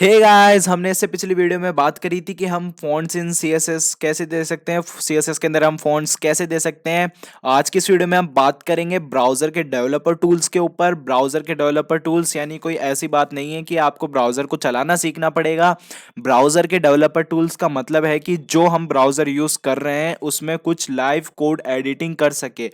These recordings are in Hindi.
हे गाइस, हमने इससे पिछली वीडियो में बात करी थी कि हम फ़ॉन्ट्स इन सीएसएस कैसे दे सकते हैं, सीएसएस के अंदर हम फ़ॉन्ट्स कैसे दे सकते हैं। आज की इस वीडियो में हम बात करेंगे ब्राउज़र के डेवलपर टूल्स के ऊपर। ब्राउज़र के डेवलपर टूल्स यानी कोई ऐसी बात नहीं है कि आपको ब्राउज़र को चलाना सीखना पड़ेगा। ब्राउज़र के डेवलपर टूल्स का मतलब है कि जो हम ब्राउज़र यूज़ कर रहे हैं उसमें कुछ लाइव कोड एडिटिंग कर सके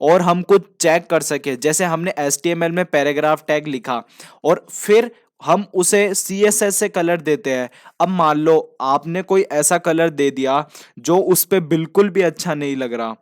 और हम कुछ चेक कर सके। जैसे हमने एचटीएमएल में पैराग्राफ टैग लिखा और फिर हम उसे सीएसएस से कलर देते हैं। अब मान लो आपने कोई ऐसा कलर दे दिया जो उस पे बिल्कुल भी अच्छा नहीं लग रहा,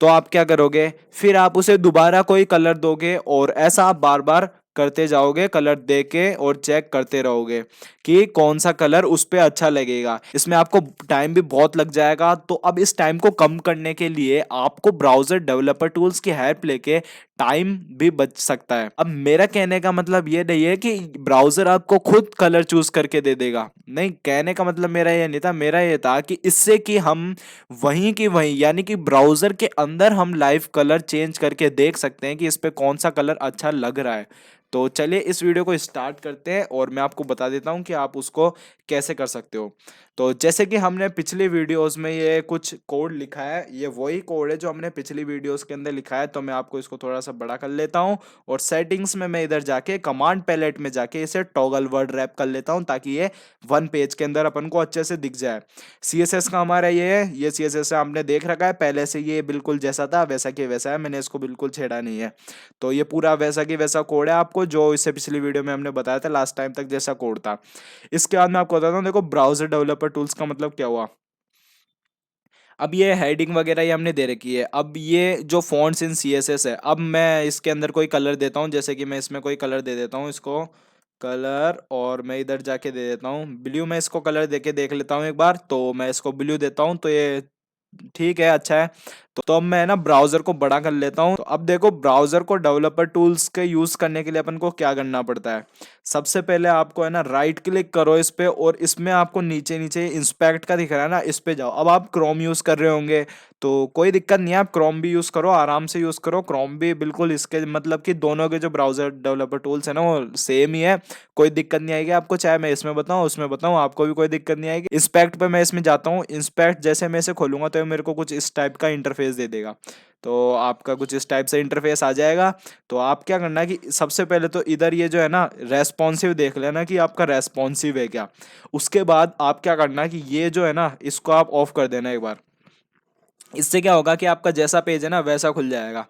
तो आप क्या करोगे? फिर आप उसे दोबारा कोई कलर दोगे और ऐसा आप बार बार करते जाओगे, कलर दे के और चेक करते रहोगे कि कौन सा कलर उस पे अच्छा लगेगा। इसमें आपको टाइम भी बहुत लग जाएगा। तो अब इस टाइम को कम करने के लिए आपको ब्राउजर डेवलपर टूल्स की हेल्प लेके टाइम भी बच सकता है। अब मेरा कहने का मतलब ये नहीं है कि ब्राउजर आपको खुद कलर चूज करके दे देगा। नहीं, कहने का मतलब मेरा ये नहीं था। मेरा ये था कि इससे कि हम वहीं की वहीं यानी कि ब्राउजर के अंदर हम लाइव कलर चेंज करके देख सकते हैं कि इस पे कौन सा कलर अच्छा लग रहा है। तो चलिए इस वीडियो को स्टार्ट करते हैं और मैं आपको बता देता हूं कि आप उसको कैसे कर सकते हो। तो जैसे कि हमने पिछली वीडियोस में ये कुछ कोड लिखा है, ये वही कोड है जो हमने पिछली वीडियोस के अंदर लिखा है। तो मैं आपको इसको थोड़ा सा बड़ा कर लेता हूं और सेटिंग्स में मैं इधर जाके कमांड पैलेट में जाके इसे टॉगल वर्ड रैप कर लेता हूं ताकि ये वन पेज के अंदर अपन को अच्छे से दिख जाए। सीएसएस का हमारा ये है, ये सीएसएस आपने देख रखा है पहले से, ये बिल्कुल जैसा था वैसा के वैसा है, मैंने इसको बिल्कुल छेड़ा नहीं है। तो ये पूरा वैसा की वैसा कोड है आपको जो इससे पिछली वीडियो में हमने बताया था लास्ट टाइम तक जैसा कोड था। इसके बाद मैं आपको बताता हूँ, देखो ब्राउजर डेवलपर टूल्स का मतलब क्या हुआ। अब ये हेडिंग वगैरह ये हमने दे रखी है। अब ये जो फॉन्ट्स इन सीएसएस है, अब मैं इसके अंदर कोई कलर देता हूँ, जैसे कि मैं इसमें कोई कलर दे देता हूँ, इसको कलर, और मैं इधर जाके दे देता हूँ ब्लू। मैं इसको कलर देके देख लेता हूँ एक बार, तो मैं इसको ब्लू देता हूँ तो ये ठीक है, अच्छा है। तो अब मैं ना ब्राउजर को बड़ा कर लेता हूँ। तो अब देखो ब्राउजर को डेवलपर टूल्स के यूज करने के लिए अपन को क्या करना पड़ता है। सबसे पहले आपको है ना राइट क्लिक करो इस पे और इसमें आपको नीचे नीचे इंस्पेक्ट का दिख रहा है ना, इस पे जाओ। अब आप क्रोम यूज कर रहे होंगे तो कोई दिक्कत नहीं है, आप क्रोम भी यूज करो, आराम से यूज करो क्रोम भी। बिल्कुल इसके मतलब कि दोनों के जो ब्राउजर डेवलपर टूल्स है ना वो सेम ही है, कोई दिक्कत नहीं आएगी आपको। चाहे मैं इसमें बताऊं उसमें बताऊं, आपको भी कोई दिक्कत नहीं आएगी। इंस्पेक्ट पे मैं इसमें जाता हूँ, इंस्पेक्ट जैसे मैं इसे खोलूंगा तो ये मेरे को कुछ इस टाइप का इंटरफेस दे देगा। तो आपका कुछ इस टाइप से इंटरफेस आ जाएगा। तो आप क्या करना है कि सबसे पहले तो इधर ये जो है ना रेस्पॉन्सिव देख लेना कि आपका रेस्पॉन्सिव है क्या। उसके बाद आप क्या करना है कि ये जो है ना इसको आप ऑफ कर देना एक बार। इससे क्या होगा कि आपका जैसा पेज है ना वैसा खुल जाएगा।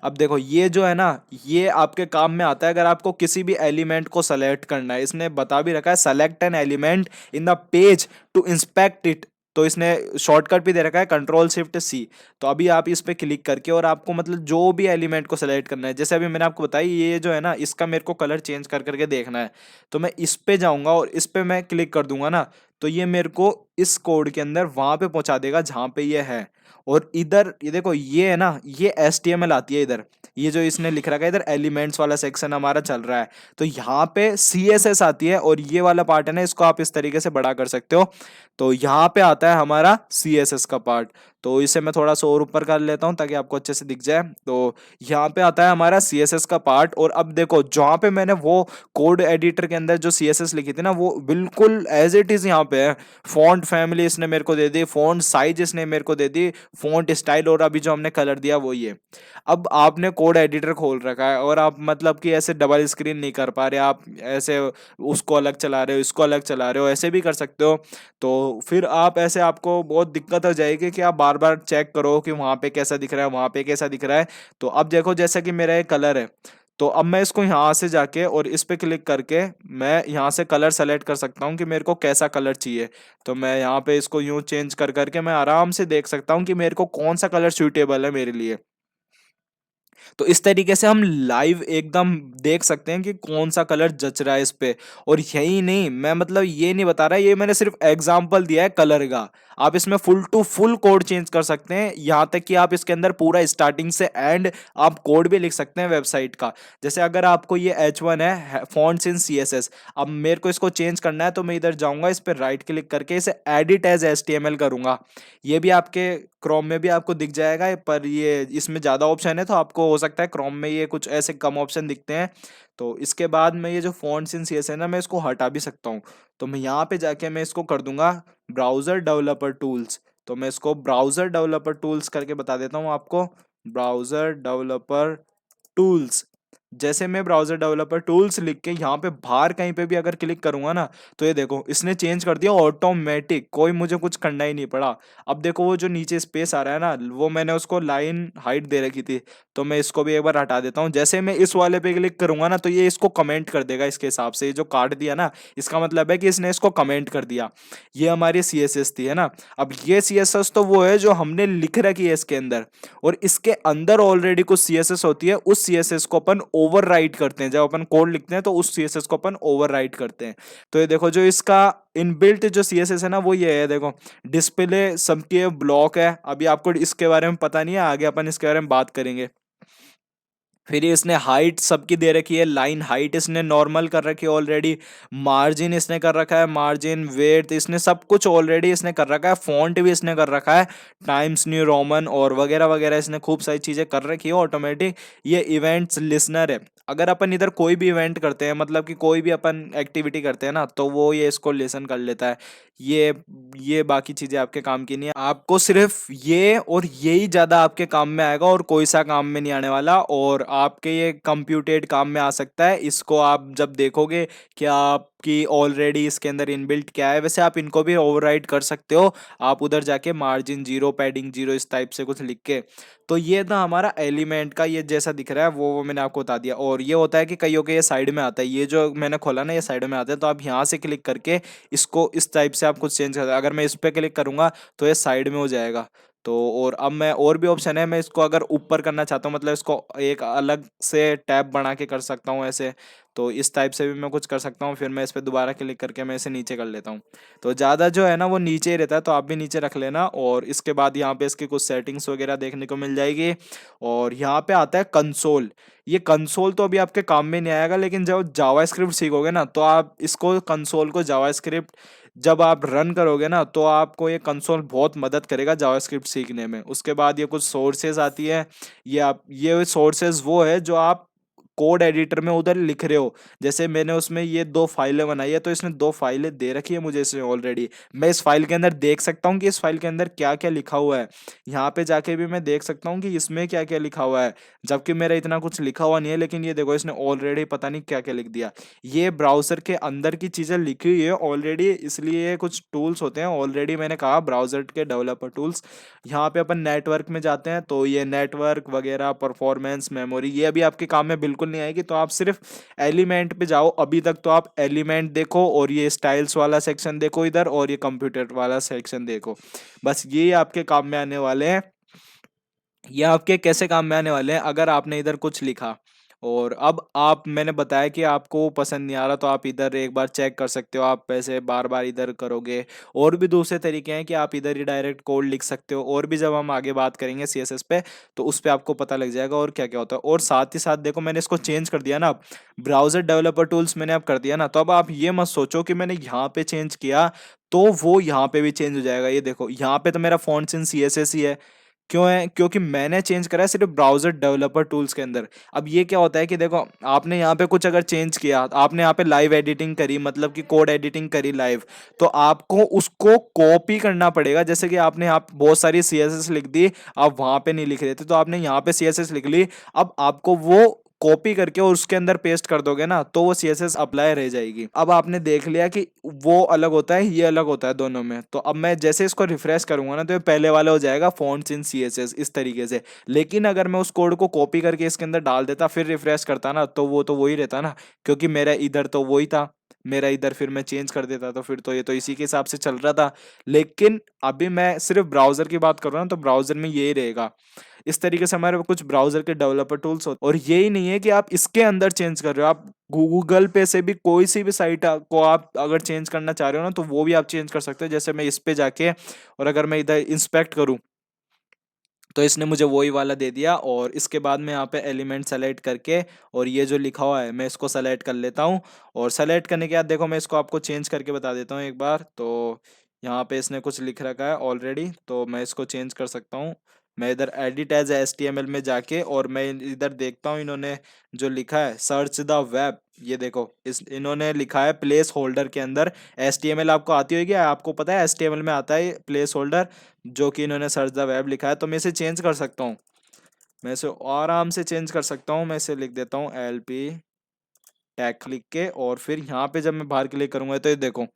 अब देखो ये जो है ना ये आपके काम में आता है अगर आपको किसी भी एलिमेंट को सेलेक्ट करना है। इसने बता भी रखा है select an element in the page to inspect it. तो इसने शॉर्टकट भी दे रखा है कंट्रोल शिफ्ट सी। तो अभी आप इस पे क्लिक करके और आपको मतलब जो भी एलिमेंट को सेलेक्ट करना है, जैसे अभी मैंने आपको बताई ये जो है ना इसका मेरे को कलर चेंज कर करके देखना है। तो मैं इस पे जाऊंगा और इस पे मैं क्लिक कर दूंगा ना, तो ये मेरे को इस कोड के अंदर वहां पे पहुंचा देगा जहां पे ये है। और इधर ये देखो ये है ना ये HTML आती है इधर, ये जो इसने लिख रखा है इधर एलिमेंट्स वाला सेक्शन हमारा चल रहा है। तो यहाँ पे CSS आती है और ये वाला पार्ट है ना इसको आप इस तरीके से बड़ा कर सकते हो। तो यहाँ पे आता है हमारा CSS का पार्ट। तो इसे मैं थोड़ा सा और ऊपर कर लेता हूँ ताकि आपको अच्छे से दिख जाए। तो यहाँ पे आता है हमारा CSS का पार्ट। और अब देखो जहाँ पे मैंने वो कोड एडिटर के अंदर जो CSS लिखी थी ना वो बिल्कुल एज इट इज यहाँ पे है। फॉन्ट फैमिली इसने मेरे को दे दी, फॉन्ट साइज इसने मेरे को दे दी, फॉन्ट स्टाइल, और अभी जो हमने कलर दिया वो ये। अब आपने कोड एडिटर खोल रखा है और आप मतलब कि ऐसे डबल स्क्रीन नहीं कर पा रहे, आप ऐसे उसको अलग चला रहे हो इसको अलग चला रहे हो, ऐसे भी कर सकते हो। तो फिर आप ऐसे आपको बहुत दिक्कत हो जाएगी कि आप बार बार चेक करो कि वहां पे कैसा दिख रहा है वहां पे कैसा दिख रहा है। तो अब देखो जैसा कि मेरा ये कलर है, तो अब मैं इसको यहाँ से जाके और इस पे क्लिक करके मैं यहाँ से कलर सेलेक्ट कर सकता हूँ कि मेरे को कैसा कलर चाहिए। तो मैं यहाँ पे इसको यूं चेंज कर करके मैं आराम से देख सकता हूँ कि मेरे को कौन सा कलर सूटेबल है मेरे लिए। तो इस तरीके से हम लाइव एकदम देख सकते हैं कि कौन सा कलर जच रहा है इस पे। और यही नहीं, मैं मतलब ये नहीं बता रहा, ये मैंने सिर्फ एग्जांपल दिया है कलर का। आप इसमें full to full code change कर सकते हैं, यहाँ तक कि आप इसके अंदर पूरा स्टार्टिंग से एंड आप कोड भी लिख सकते हैं वेबसाइट का। जैसे अगर आपको ये H1 है फॉन्ट्स इन CSS, अब मेरे को इसको चेंज करना है तो मैं इधर जाऊंगा, इस पर राइट क्लिक करके इसे एडिट एज HTML करूंगा। ये भी आपके क्रोम में भी आपको दिख जाएगा, पर ये इसमें ज़्यादा ऑप्शन है तो आपको हो सकता है क्रोम में ये कुछ ऐसे कम ऑप्शन दिखते हैं। तो इसके बाद मैं ये जो फॉन्ट्स इन सीएसएस है ना, मैं इसको हटा भी सकता हूँ। तो मैं यहाँ पे जाके मैं इसको कर दूंगा ब्राउजर डेवलपर टूल्स। तो मैं इसको ब्राउजर डेवलपर टूल्स करके बता देता हूँ आपको, ब्राउजर डेवलपर टूल्स। जैसे मैं ब्राउजर डेवलपर टूल्स लिख के यहाँ पे बाहर कहीं पे भी अगर क्लिक करूंगा ना, तो ये देखो इसने चेंज कर दिया ऑटोमेटिक, कोई मुझे कुछ करना ही नहीं पड़ा। अब देखो वो जो नीचे स्पेस आ रहा है ना, वो मैंने उसको लाइन हाइट दे रखी थी, तो मैं इसको भी एक बार हटा देता हूँ। जैसे मैं इस वाले पे क्लिक करूंगा ना, तो ये इसको कमेंट कर देगा इसके हिसाब से। ये जो काट दिया ना, इसका मतलब है कि इसने इसको कमेंट कर दिया। ये हमारी सीएसएस थी, है ना। अब ये सीएसएस तो वो है जो हमने लिख रखी है इसके अंदर, और इसके अंदर ऑलरेडी कुछ सीएसएस होती है, उस सीएसएस को अपन ओवरराइट करते हैं। जब अपन कोड लिखते हैं तो उस सीएसएस को अपन ओवरराइट करते हैं। तो ये देखो जो इसका इनबिल्ट जो सीएसएस है ना, वो ये है, देखो डिस्प्ले सबके ब्लॉक है। अभी आपको इसके बारे में पता नहीं है, आगे अपन इसके बारे में बात करेंगे। फिर ये इसने हाइट सबकी दे रखी है, लाइन हाइट इसने नॉर्मल कर रखी है ऑलरेडी। मार्जिन इसने कर रखा है, मार्जिन वेट इसने सब कुछ ऑलरेडी इसने कर रखा है। फॉन्ट भी इसने कर रखा है, टाइम्स न्यू रोमन और वगैरह वगैरह इसने खूब सारी चीजें कर रखी है ऑटोमेटिक। ये इवेंट्स लिसनर है। अगर अपन इधर कोई भी इवेंट करते हैं, मतलब कि कोई भी अपन एक्टिविटी करते हैं ना, तो वो ये इसको लिसन कर लेता है। ये ये बाकी चीजें आपके काम की नहीं है, आपको सिर्फ ये और यही ज्यादा आपके काम में आएगा, और कोई सा काम में नहीं आने वाला। और आपके ये कंप्यूटेड काम में आ सकता है। इसको आप जब देखोगे कि आपकी ऑलरेडी इसके अंदर इनबिल्ट क्या है, वैसे आप इनको भी ओवरराइड कर सकते हो। आप उधर जाके मार्जिन 0 पैडिंग 0 इस टाइप से कुछ लिख के। तो ये था हमारा एलिमेंट का, ये जैसा दिख रहा है वो मैंने आपको बता दिया। और ये होता है कि कईयों के ये साइड में आता है, ये जो मैंने खोला ना ये साइड में आता है, तो आप यहाँ से क्लिक करके इसको इस टाइप से आप कुछ चेंज कर। अगर मैं इस पे क्लिक करूंगा तो ये साइड में हो जाएगा। तो और अब मैं और भी ऑप्शन है, मैं इसको अगर ऊपर करना चाहता हूँ, मतलब इसको एक अलग से टैब बना के कर सकता हूँ ऐसे। तो इस टाइप से भी मैं कुछ कर सकता हूँ। फिर मैं इस पे दोबारा क्लिक करके मैं इसे नीचे कर लेता हूँ। तो ज़्यादा जो है ना वो नीचे ही रहता है, तो आप भी नीचे रख लेना। और इसके बाद यहाँ पे इसकी कुछ सेटिंग्स वगैरह देखने को मिल जाएगी। और यहाँ पे आता है कंसोल। ये कंसोल तो अभी आपके काम में नहीं आएगा, लेकिन जब जावास्क्रिप्ट सीखोगे ना, तो आप इसको कंसोल को जावास्क्रिप्ट जब आप रन करोगे ना, तो आपको ये कंसोल बहुत मदद करेगा जावास्क्रिप्ट सीखने में। उसके बाद ये कुछ सोर्सेज आती है। ये सोर्सेज वो है जो आप कोड एडिटर में उधर लिख रहे हो। जैसे मैंने उसमें ये 2 फाइलें बनाई है, तो इसने 2 फाइलें दे रखी है मुझे इसने ऑलरेडी। मैं इस फाइल के अंदर देख सकता हूँ कि इस फाइल के अंदर क्या क्या लिखा हुआ है। यहाँ पे जाके भी मैं देख सकता हूँ कि इसमें क्या क्या लिखा हुआ है, जबकि मेरा इतना कुछ लिखा हुआ नहीं है। लेकिन ये देखो इसने ऑलरेडी पता नहीं क्या क्या लिख दिया। ये ब्राउजर के अंदर की चीजें लिखी हुई है ऑलरेडी, इसलिए ये कुछ टूल्स होते हैं ऑलरेडी। मैंने कहा ब्राउजर के डेवलपर टूल्स। यहाँ पे अपन नेटवर्क में जाते हैं, तो ये नेटवर्क वगैरह परफॉर्मेंस मेमोरी ये अभी आपके काम में बिल्कुल नहीं आएगी। तो आप सिर्फ एलिमेंट पे जाओ। अभी तक तो आप एलिमेंट देखो, और ये स्टाइल्स वाला सेक्शन देखो इधर, और ये कंप्यूटर वाला सेक्शन देखो। बस ये आपके काम में आने वाले हैं। ये आपके कैसे काम में आने वाले हैं, अगर आपने इधर कुछ लिखा और अब आप मैंने बताया कि आपको पसंद नहीं आ रहा, तो आप इधर एक बार चेक कर सकते हो। आप पैसे बार बार इधर करोगे। और भी दूसरे तरीके हैं कि आप इधर ही डायरेक्ट कोड लिख सकते हो। और भी जब हम आगे बात करेंगे सीएसएस पे, तो उस पे आपको पता लग जाएगा और क्या क्या होता है। और साथ ही साथ देखो मैंने इसको चेंज कर दिया ना, अब ब्राउजर डेवलपर टूल्स मैंने अब कर दिया ना, तो अब आप ये मत सोचो कि मैंने यहाँ पे चेंज किया तो वो यहाँ पे भी चेंज हो जाएगा। ये देखो यहाँ पे तो मेरा फॉन्ट्स इन सीएसएस ही है। क्यों है? क्योंकि मैंने चेंज करा है सिर्फ ब्राउजर डेवलपर टूल्स के अंदर। अब ये क्या होता है कि देखो आपने यहाँ पे कुछ अगर चेंज किया, आपने यहाँ पे लाइव एडिटिंग करी, मतलब कि कोड एडिटिंग करी लाइव, तो आपको उसको कॉपी करना पड़ेगा। जैसे कि आपने यहाँ पे बहुत सारी सीएसएस लिख दी, आप वहां पे नहीं लिख रहे थे, तो आपने यहाँ पे सीएसएस लिख ली। अब आपको वो कॉपी करके और उसके अंदर पेस्ट कर दोगे ना, तो वो सीएसएस अप्लाई रह जाएगी। अब आपने देख लिया कि वो अलग होता है, ये अलग होता है दोनों में। तो अब मैं जैसे इसको रिफ्रेश करूंगा ना, तो ये पहले वाला हो जाएगा फॉन्ट्स इन सीएसएस इस तरीके से। लेकिन अगर मैं उस कोड को कॉपी करके इसके अंदर डाल देता फिर रिफ्रेश करता ना, तो वही रहता ना, क्योंकि मेरा इधर तो वही था। मेरा इधर फिर मैं चेंज कर देता, तो फिर तो ये तो इसी के हिसाब से चल रहा था। लेकिन अभी मैं सिर्फ ब्राउजर की बात कर रहा हूँ, तो ब्राउजर में यही रहेगा। इस तरीके से हमारे कुछ ब्राउजर के डेवलपर टूल्स होते हैं। और यही नहीं है कि आप इसके अंदर चेंज कर रहे हो, आप गूगल पे से भी कोई सी भी साइट को आप अगर चेंज करना चाह रहे हो ना, तो वो भी आप चेंज कर सकते हो। जैसे मैं इस पे जाके और अगर मैं इधर इंस्पेक्ट करूं, तो इसने मुझे वही वाला दे दिया। और इसके बाद मैं यहाँ पे एलिमेंट सेलेक्ट करके और ये जो लिखा हुआ है मैं इसको सेलेक्ट कर लेता हूँ। और सेलेक्ट करने के बाद देखो मैं इसको आपको चेंज करके बता देता हूँ एक बार। तो यहाँ पे इसने कुछ लिख रखा है ऑलरेडी, तो मैं इसको चेंज कर सकता हूँ। मैं इधर एडिट एज HTML में जाके और मैं इधर देखता हूँ इन्होंने जो लिखा है सर्च द वेब। ये देखो इस इन्होंने लिखा है प्लेस होल्डर के अंदर HTML आपको आती होगी, आपको पता है HTML में आता है प्लेस होल्डर, जो कि इन्होंने सर्च द वेब लिखा है। तो मैं इसे चेंज कर सकता हूँ, मैं इसे आराम से चेंज कर सकता हूँ। मैं इसे लिख देता हूँ LP टैग लिख के, और फिर यहाँ पे जब मैं बाहर क्लिक करूंगा तो ये देखो।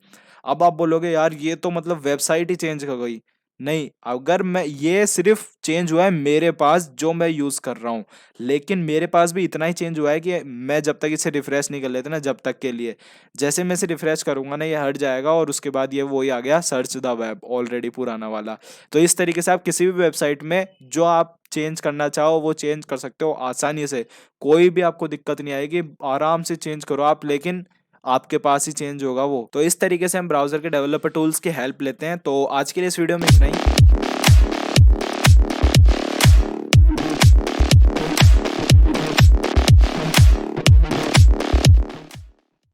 अब आप बोलोगे यार ये तो मतलब वेबसाइट ही चेंज कर गई। नहीं, अगर मैं ये सिर्फ चेंज हुआ है मेरे पास जो मैं यूज कर रहा हूँ, लेकिन मेरे पास भी इतना ही चेंज हुआ है कि मैं जब तक इसे रिफ्रेश नहीं कर लेते ना, जब तक के लिए, जैसे मैं इसे रिफ्रेश करूंगा ना ये हट जाएगा और उसके बाद ये वही आ गया सर्च द वेब ऑलरेडी पुराना वाला। तो इस तरीके से आप किसी भी वेबसाइट में जो आप चेंज करना चाहो वो चेंज कर सकते हो आसानी से, कोई भी आपको दिक्कत नहीं आएगी, आराम से चेंज करो आप, लेकिन आपके पास ही चेंज होगा वो। तो इस तरीके से हम ब्राउजर के डेवलपर टूल्स की हेल्प लेते हैं। तो आज के लिए इस वीडियो में इतना ही।